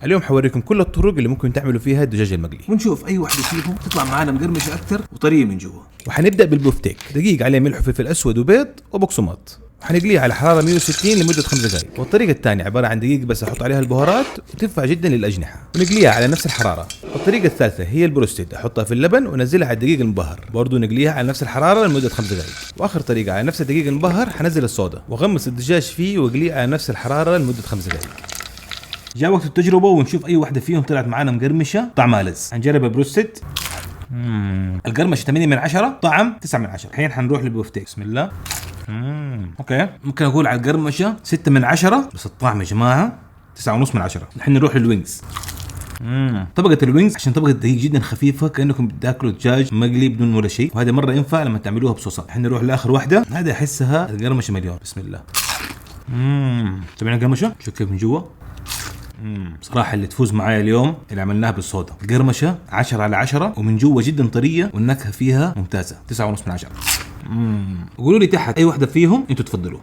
اليوم حوريكم كل الطرق اللي ممكن تعملوا فيها الدجاج المقلي، ونشوف اي واحده فيهم تطلع معانا مقرمشه اكثر وطريه من جوا. وحنبدا بالبوفتيك، دقيق عليه ملح وفلفل اسود وبيض وبقسماط، وحنقليه على حراره 160 لمده 5 دقائق. والطريقه الثانيه عباره عن دقيق بس احط عليها البهارات وتنفع جدا للاجنحه، ونقليها على نفس الحراره. والطريقه الثالثه هي البروستد، احطها في اللبن ونزلها على الدقيق المبهر، برضه نقليها على نفس الحراره لمده 5 دقائق. واخر طريقه على نفس الدقيق المبهر حنزل الصودا واغمس الدجاج فيه واقليه على نفس الحراره لمده 5 دقائق. جاء وقت التجربه ونشوف اي واحده فيهم طلعت معانا مقرمشه طعمها لذ. حنجرب البروستد. القرمشه 8 من 10، طعم 9 من 10. الحين حنروح للبوفتيك. بسم الله. اوكي، ممكن اقول على القرمشه 6 من 10، بس الطعم يا جماعه 9.5 من 10. الحين نروح للوينجز. طبقة الوينجز عشان طبقة دقيق جدا خفيفة، كأنكم بتاكلوا دجاج مقلي بدون ولا شيء، وهذه مرة ينفع لما تعملوها بصوصات. الحين نروح لآخر واحدة، هذه أحسها القرمشة مليون. بسم الله. تبعنا القرمشة شوف كيف من جوا. صراحة اللي تفوز معايا اليوم اللي عملناها بالصودا. القرمشة 10 على 10 ومن جوا جدا طرية، والنكهة فيها ممتازة. 9.5 من 10. قولوا لي تحت أي واحدة فيهم أنتوا تفضلوا.